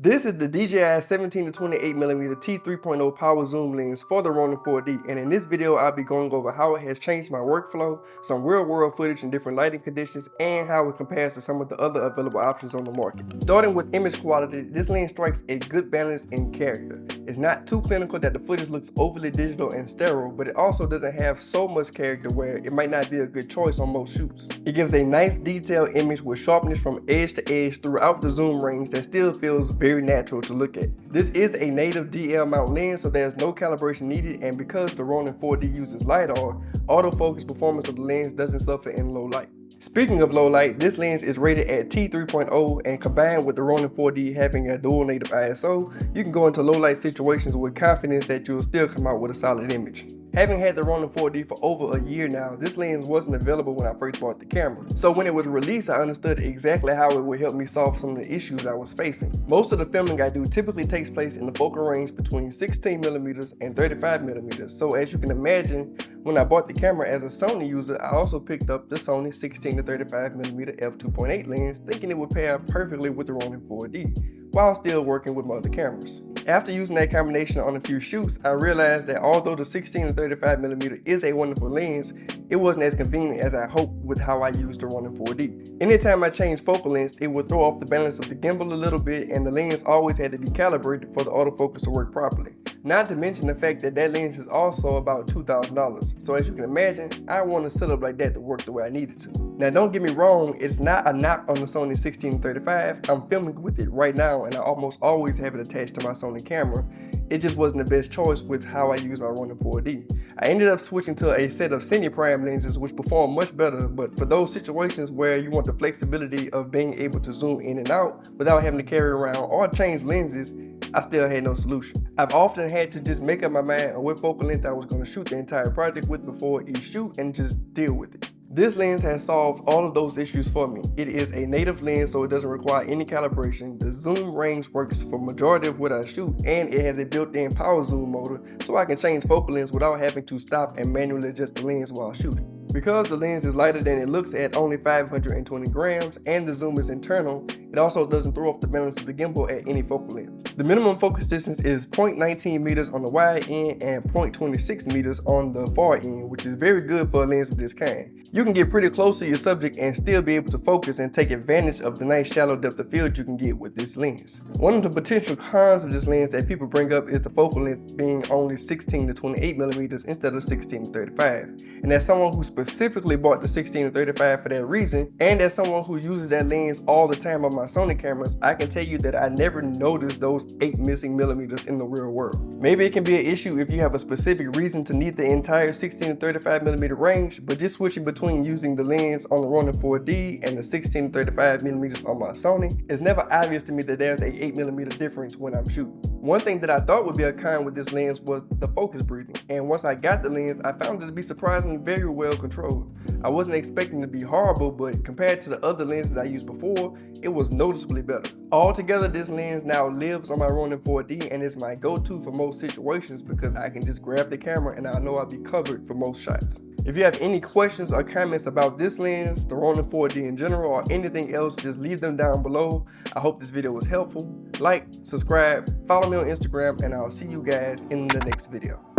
This is the DJI 17-28mm T3.0 power zoom lens for the Ronin 4D, and in this video I'll be going over how it has changed my workflow, some real-world footage in different lighting conditions, and how it compares to some of the other available options on the market. Starting with image quality, this lens strikes a good balance in character. It's not too clinical that the footage looks overly digital and sterile, but it also doesn't have so much character where it might not be a good choice on most shoots. It gives a nice detailed image with sharpness from edge to edge throughout the zoom range that still feels very natural to look at. This is a native DL mount lens, so there's no calibration needed, and because the Ronin 4D uses LiDAR, autofocus performance of the lens doesn't suffer in low light. Speaking of low light, this lens is rated at T3.0, and combined with the Ronin 4D having a dual native ISO, you can go into low light situations with confidence that you'll still come out with a solid image. Having had the Ronin 4D for over a year now, this lens wasn't available when I first bought the camera. So when it was released, I understood exactly how it would help me solve some of the issues I was facing. Most of the filming I do typically takes place in the focal range between 16mm and 35mm. So as you can imagine, when I bought the camera as a Sony user, I also picked up the Sony 16-35mm f2.8 lens, thinking it would pair perfectly with the Ronin 4D, while still working with my other cameras. After using that combination on a few shoots, I realized that although the 16-35mm is a wonderful lens, it wasn't as convenient as I hoped with how I used the Ronin 4D. Anytime I changed focal lengths, it would throw off the balance of the gimbal a little bit, and the lens always had to be calibrated for the autofocus to work properly. Not to mention the fact that that lens is also about $2,000. So as you can imagine, I want a setup like that to work the way I needed to. Now don't get me wrong, it's not a knock on the Sony 16-35. I'm filming with it right now and I almost always have it attached to my Sony camera. It just wasn't the best choice with how I use my Ronin 4D. I ended up switching to a set of semi-prime lenses which perform much better, but for those situations where you want the flexibility of being able to zoom in and out without having to carry around or change lenses, I still had no solution. I've often had to just make up my mind on what focal length I was going to shoot the entire project with before each shoot and just deal with it. This lens has solved all of those issues for me. It is a native lens, so it doesn't require any calibration. The zoom range works for majority of what I shoot, and it has a built-in power zoom motor, so I can change focal lengths without having to stop and manually adjust the lens while shooting. Because the lens is lighter than it looks at only 520 grams and the zoom is internal, it also doesn't throw off the balance of the gimbal at any focal length. The minimum focus distance is 0.19 meters on the wide end and 0.26 meters on the far end, which is very good for a lens of this kind. You can get pretty close to your subject and still be able to focus and take advantage of the nice shallow depth of field you can get with this lens. One of the potential cons of this lens that people bring up is the focal length being only 16-28mm instead of 16-35. And as someone who specifically bought the 16-35 for that reason, and as someone who uses that lens all the time on my Sony cameras, I can tell you that I never noticed those 8 missing millimeters in the real world. Maybe it can be an issue if you have a specific reason to need the entire 16-35mm range, but just switching between using the lens on the Ronin 4D and the 16-35mm on my Sony, it's never obvious to me that there's a 8mm difference when I'm shooting. One thing that I thought would be a con with this lens was the focus breathing, and once I got the lens, I found it to be surprisingly very well controlled. I wasn't expecting it to be horrible, but compared to the other lenses I used before, it was noticeably better. Altogether, this lens now lives on my Ronin 4D and is my go-to for most situations because I can just grab the camera and I know I'll be covered for most shots. If you have any questions or comments about this lens, the Ronin 4D in general, or anything else, just leave them down below. I hope this video was helpful. Like, subscribe, follow me on Instagram, and I'll see you guys in the next video.